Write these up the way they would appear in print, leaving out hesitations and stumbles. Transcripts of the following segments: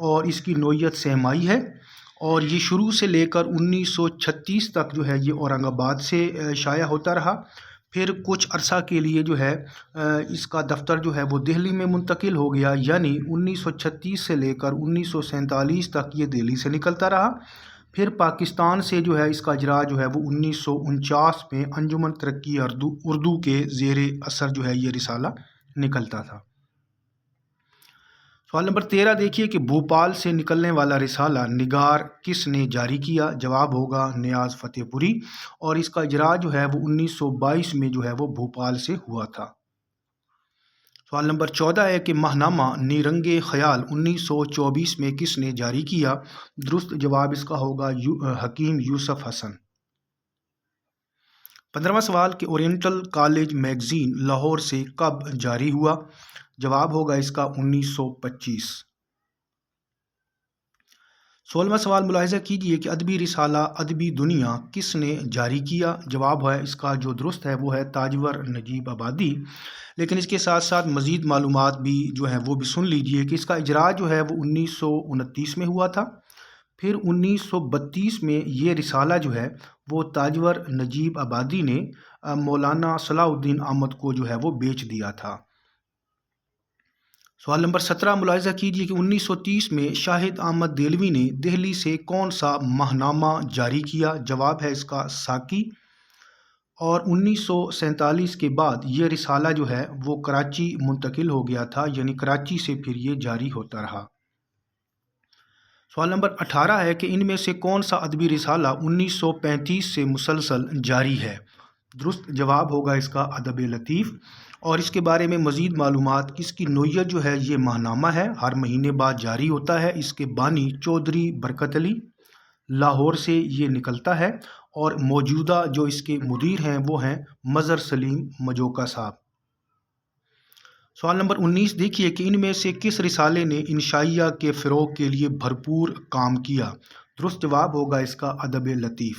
اور اس کی نوعیت سہمائی ہے، اور یہ شروع سے لے کر 1936 تک جو ہے یہ اورنگ آباد سے شائع ہوتا رہا۔ پھر کچھ عرصہ کے لیے جو ہے اس کا دفتر جو ہے وہ دہلی میں منتقل ہو گیا، یعنی 1936 سے لے کر 1947 تک یہ دہلی سے نکلتا رہا۔ پھر پاکستان سے جو ہے اس کا اجرا جو ہے وہ 1949 میں انجمن ترقی اردو کے زیر اثر جو ہے یہ رسالہ نکلتا تھا۔ سوال نمبر 13 دیکھیے کہ بھوپال سے نکلنے والا رسالہ نگار کس نے جاری کیا؟ جواب ہوگا نیاز فتح پوری، اور اس کا اجرا جو ہے وہ 1922 میں جو ہے وہ بھوپال سے ہوا تھا۔ سوال نمبر 14 ہے کہ ماہنامہ نیرنگ خیال 1924 میں کس نے جاری کیا؟ درست جواب اس کا ہوگا حکیم یوسف حسن۔ 15واں سوال کہ اورینٹل کالج میگزین لاہور سے کب جاری ہوا؟ جواب ہوگا اس کا 1925۔ 16واں سوال ملاحظہ کیجیے کہ ادبی رسالہ ادبی دنیا کس نے جاری کیا؟ جواب ہے اس کا جو درست ہے وہ ہے تاجور نجیب آبادی۔ لیکن اس کے ساتھ ساتھ مزید معلومات بھی جو ہیں وہ بھی سن لیجیے کہ اس کا اجرا جو ہے وہ 1929 میں ہوا تھا۔ پھر 1932 میں یہ رسالہ جو ہے وہ تاجور نجیب آبادی نے مولانا صلاح الدین احمد کو جو ہے وہ بیچ دیا تھا۔ سوال نمبر 17 ملاحظہ کیجیے کہ 1930 میں شاہد احمد دہلوی نے دہلی سے کون سا ماہنامہ جاری کیا؟ جواب ہے اس کا ساکی۔ اور 1947 کے بعد یہ رسالہ جو ہے وہ کراچی منتقل ہو گیا تھا، یعنی کراچی سے پھر یہ جاری ہوتا رہا۔ سوال نمبر 18 ہے کہ ان میں سے کون سا ادبی رسالہ 1935 سے مسلسل جاری ہے؟ درست جواب ہوگا اس کا ادب لطیف، اور اس کے بارے میں مزید معلومات اس کی نوعیت جو ہے یہ ماہنامہ ہے، ہر مہینے بعد جاری ہوتا ہے۔ اس کے بانی چودھری برکت علی لاہور سے یہ نکلتا ہے، اور موجودہ جو اس کے مدیر ہیں وہ ہیں مظہر سلیم مجوکا صاحب۔ سوال نمبر 19 دیکھیے کہ ان میں سے کس رسالے نے انشائیہ کے فروغ کے لیے بھرپور کام کیا؟ درست جواب ہوگا اس کا ادب لطیف۔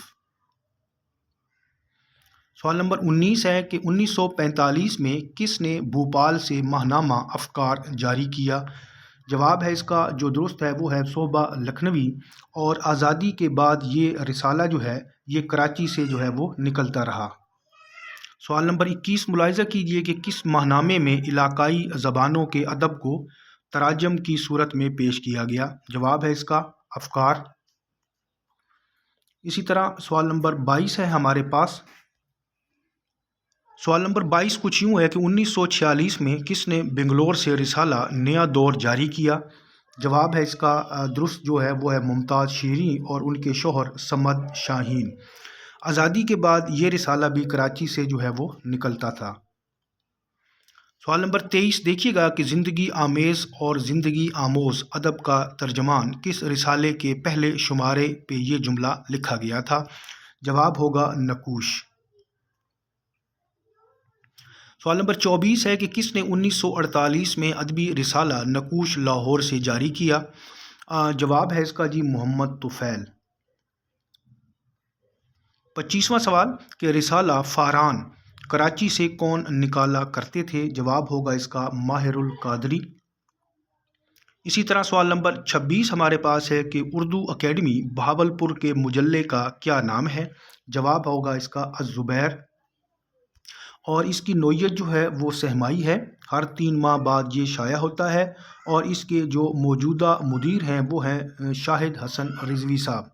سوال نمبر 19 ہے کہ 1945 میں کس نے بھوپال سے ماہنامہ افکار جاری کیا؟ جواب ہے اس کا جو درست ہے وہ ہے صوبہ لکھنوی، اور آزادی کے بعد یہ رسالہ جو ہے یہ کراچی سے جو ہے وہ نکلتا رہا۔ سوال نمبر 21 ملاحظہ کیجیے کہ کس ماہنامے میں علاقائی زبانوں کے ادب کو تراجم کی صورت میں پیش کیا گیا؟ جواب ہے اس کا افکار۔ اسی طرح سوال نمبر 22 ہے ہمارے پاس۔ سوال نمبر 22 کچھ یوں ہے کہ 1946 میں کس نے بنگلور سے رسالہ نیا دور جاری کیا؟ جواب ہے اس کا درست جو ہے وہ ہے ممتاز شیریں اور ان کے شوہر صمد شاہین۔ آزادی کے بعد یہ رسالہ بھی کراچی سے جو ہے وہ نکلتا تھا۔ سوال نمبر 23 دیکھیے گا کہ زندگی آمیز اور زندگی آموز ادب کا ترجمان کس رسالے کے پہلے شمارے پہ یہ جملہ لکھا گیا تھا؟ جواب ہوگا نقوش۔ سوال نمبر 24 ہے کہ کس نے 1948 میں ادبی رسالہ نقوش لاہور سے جاری کیا؟ جواب ہے اس کا جی محمد طفیل۔ 25واں سوال کہ رسالہ فاران کراچی سے کون نکالا کرتے تھے؟ جواب ہوگا اس کا ماہر القادری۔ اسی طرح سوال نمبر 26 ہمارے پاس ہے کہ اردو اکیڈمی بہاولپور کے مجلے کا کیا نام ہے؟ جواب ہوگا اس کا الزبیر، اور اس کی نوعیت جو ہے وہ سہمائی ہے، ہر 3 ماہ بعد یہ شائع ہوتا ہے، اور اس کے جو موجودہ مدیر ہیں وہ ہیں شاہد حسن رضوی صاحب۔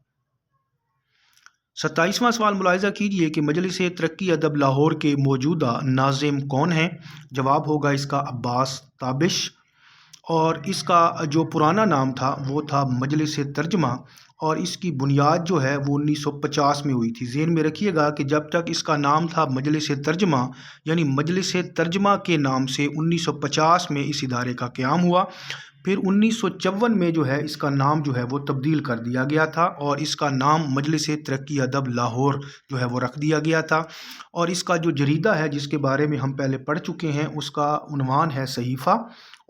27واں سوال ملاحظہ کیجیے کہ مجلس ترقی ادب لاہور کے موجودہ ناظم کون ہیں؟ جواب ہوگا اس کا عباس تابش، اور اس کا جو پرانا نام تھا وہ تھا مجلس ترجمہ، اور اس کی بنیاد جو ہے وہ 1950 میں ہوئی تھی۔ ذہن میں رکھیے گا کہ جب تک اس کا نام تھا مجلس ترجمہ، یعنی مجلس ترجمہ کے نام سے 1950 میں اس ادارے کا قیام ہوا۔ پھر 1954 میں جو ہے اس کا نام جو ہے وہ تبدیل کر دیا گیا تھا، اور اس کا نام مجلس ترقی ادب لاہور جو ہے وہ رکھ دیا گیا تھا، اور اس کا جو جریدہ ہے جس کے بارے میں ہم پہلے پڑھ چکے ہیں اس کا عنوان ہے صحیفہ،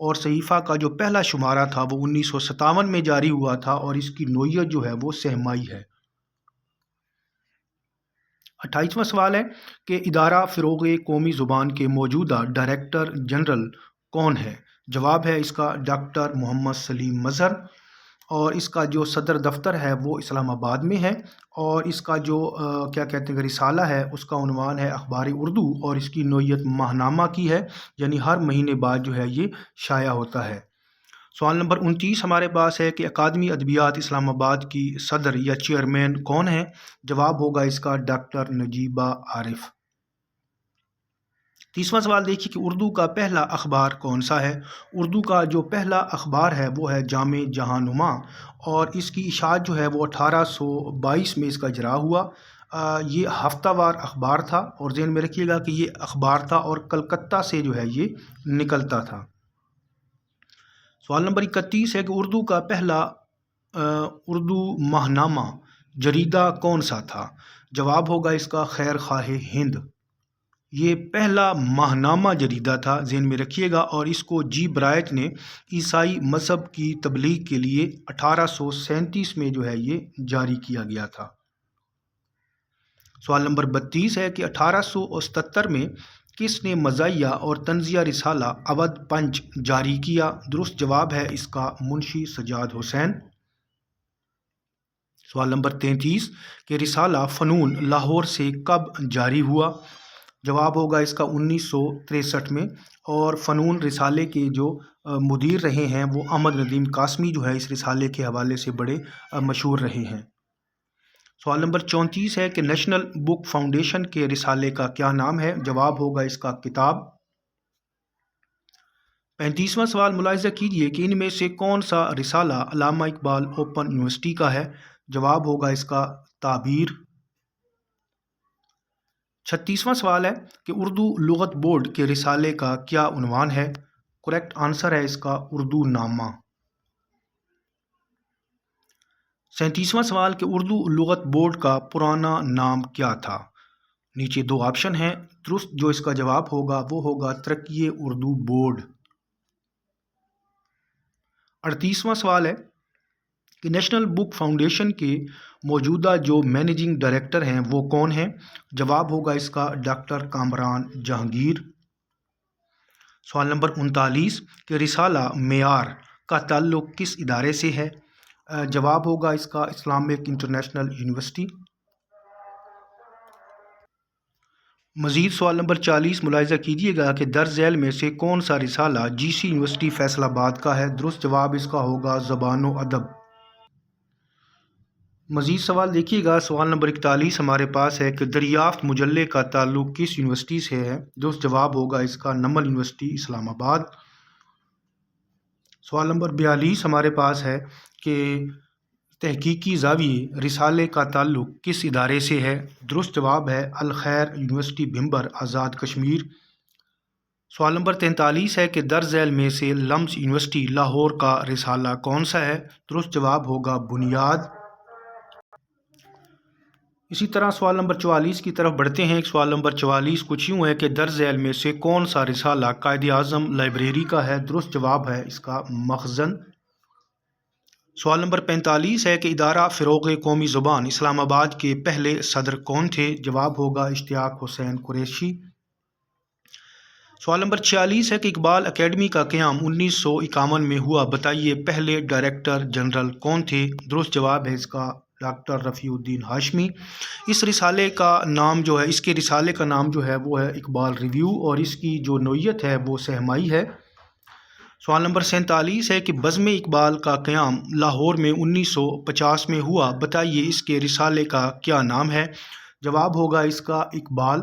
اور صحیفہ کا جو پہلا شمارہ تھا وہ 1957 میں جاری ہوا تھا، اور اس کی نوعیت جو ہے وہ سہمائی ہے۔ 28واں سوال ہے کہ ادارہ فروغ قومی زبان کے موجودہ ڈائریکٹر جنرل کون ہے؟ جواب ہے اس کا ڈاکٹر محمد سلیم مظہر۔ اور اس کا جو صدر دفتر ہے وہ اسلام آباد میں ہے، اور اس کا جو کیا کہتے ہیں رسالہ ہے اس کا عنوان ہے اخبار اردو، اور اس کی نوعیت ماہنامہ کی ہے، یعنی ہر مہینے بعد جو ہے یہ شائع ہوتا ہے۔ سوال نمبر 29 ہمارے پاس ہے کہ اکادمی ادبیات اسلام آباد کی صدر یا چیئرمین کون ہے؟ جواب ہوگا اس کا ڈاکٹر نجیبہ عارف۔ 30واں سوال دیکھیے کہ اردو کا پہلا اخبار کون سا ہے؟ اردو کا جو پہلا اخبار ہے وہ ہے جامع جہاں نما، اور اس کی اشاعت جو ہے وہ 1822 میں اس کا اجرا ہوا۔ یہ ہفتہ وار اخبار تھا، اور ذہن میں رکھیے گا کہ یہ اخبار تھا اور کلکتہ سے جو ہے یہ نکلتا تھا۔ سوال نمبر 31 ہے کہ اردو کا پہلا اردو ماہنامہ جریدہ کون سا تھا؟ جواب ہوگا اس کا خیر خواہ ہند۔ یہ پہلا ماہنامہ جریدہ تھا، ذہن میں رکھیے گا، اور اس کو جی برائٹ نے عیسائی مذہب کی تبلیغ کے لیے 1837 میں جو ہے یہ جاری کیا گیا تھا۔ سوال نمبر 32 ہے کہ 1877 میں کس نے مزاحیہ اور طنزیہ رسالہ اودھ پنچ جاری کیا؟ درست جواب ہے اس کا منشی سجاد حسین۔ سوال نمبر 33 کہ رسالہ فنون لاہور سے کب جاری ہوا؟ جواب ہوگا اس کا 1963 میں، اور فنون رسالے کے جو مدیر رہے ہیں وہ احمد ندیم قاسمی جو ہے اس رسالے کے حوالے سے بڑے مشہور رہے ہیں۔ سوال نمبر 34 ہے کہ نیشنل بک فاؤنڈیشن کے رسالے کا کیا نام ہے؟ جواب ہوگا اس کا کتاب۔ 35واں سوال ملاحظہ کیجیے کہ ان میں سے کون سا رسالہ علامہ اقبال اوپن یونیورسٹی کا ہے؟ جواب ہوگا اس کا تعبیر۔ 36واں سوال ہے کہ اردو لغت بورڈ کے رسالے کا کیا عنوان ہے؟ کریکٹ آنسر ہے اس کا اردو نامہ۔ 37واں سوال کہ اردو لغت بورڈ کا پرانا نام کیا تھا؟ نیچے دو آپشن ہیں، درست جو اس کا جواب ہوگا وہ ہوگا ترقی اردو بورڈ۔ 38واں سوال ہے کہ نیشنل بک فاؤنڈیشن کے موجودہ جو مینیجنگ ڈائریکٹر ہیں وہ کون ہیں؟ جواب ہوگا اس کا ڈاکٹر کامران جہانگیر۔ سوال نمبر 39 کہ رسالہ معیار کا تعلق کس ادارے سے ہے؟ جواب ہوگا اس کا اسلامک انٹرنیشنل یونیورسٹی۔ مزید سوال نمبر 40 ملاحظہ کیجیے گا کہ درج ذیل میں سے کون سا رسالہ جی سی یونیورسٹی فیصل آباد کا ہے؟ درست جواب اس کا ہوگا زبان و ادب۔ مزید سوال دیکھیے گا، سوال نمبر 41 ہمارے پاس ہے کہ دریافت مجلے کا تعلق کس یونیورسٹی سے ہے؟ درست جواب ہوگا اس کا نمل یونیورسٹی اسلام آباد۔ سوال نمبر 42 ہمارے پاس ہے کہ تحقیقی زاویے رسالے کا تعلق کس ادارے سے ہے؟ درست جواب ہے الخیر یونیورسٹی بھمبر آزاد کشمیر۔ سوال نمبر 43 ہے کہ درج ذیل میں سے لمس یونیورسٹی لاہور کا رسالہ کون سا ہے؟ درست جواب ہوگا بنیاد۔ اسی طرح سوال نمبر 44 کی طرف بڑھتے ہیں۔ سوال نمبر 44 کچھ یوں ہے کہ درج ذیل میں سے کون سا رسالہ قائد اعظم لائبریری کا ہے؟ درست جواب ہے اس کا مخزن۔ سوال نمبر 45 ہے کہ ادارہ فروغ قومی زبان اسلام آباد کے پہلے صدر کون تھے؟ جواب ہوگا اشتیاق حسین قریشی۔ سوال نمبر 46 ہے کہ اقبال اکیڈمی کا قیام 1951 میں ہوا، بتائیے پہلے ڈائریکٹر جنرل کون تھے؟ درست جواب ہے اس کا ڈاکٹر رفیع الدین ہاشمی۔ اس رسالے کا نام جو ہے، اس کے رسالے کا نام جو ہے وہ ہے اقبال ریویو، اور اس کی جو نوعیت ہے وہ سہمائی ہے۔ سوال نمبر 47 ہے کہ بزم اقبال کا قیام لاہور میں 1950 میں ہوا، بتائیے اس کے رسالے کا کیا نام ہے؟ جواب ہوگا اس کا اقبال،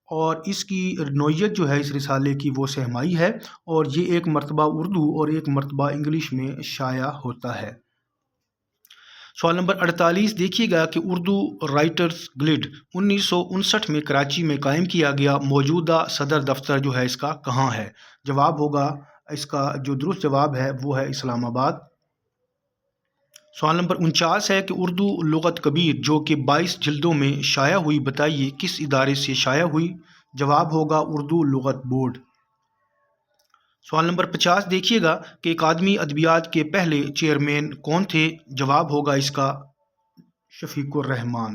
اور اس کی نوعیت جو ہے اس رسالے کی وہ سہمائی ہے، اور یہ ایک مرتبہ اردو اور ایک مرتبہ انگلش میں شائع ہوتا ہے۔ سوال نمبر 48 دیکھیے گا کہ اردو رائٹرز گلڈ 1959 میں کراچی میں قائم کیا گیا، موجودہ صدر دفتر جو ہے اس کا کہاں ہے؟ جواب ہوگا اس کا جو درست جواب ہے وہ ہے اسلام آباد۔ سوال نمبر 49 ہے کہ اردو لغت کبیر جو کہ 22 جلدوں میں شائع ہوئی، بتائیے کس ادارے سے شائع ہوئی؟ جواب ہوگا اردو لغت بورڈ۔ سوال نمبر 50 دیکھیے گا کہ اکادمی ادبیات کے پہلے چیئرمین کون تھے؟ جواب ہوگا اس کا شفیق الرحمان۔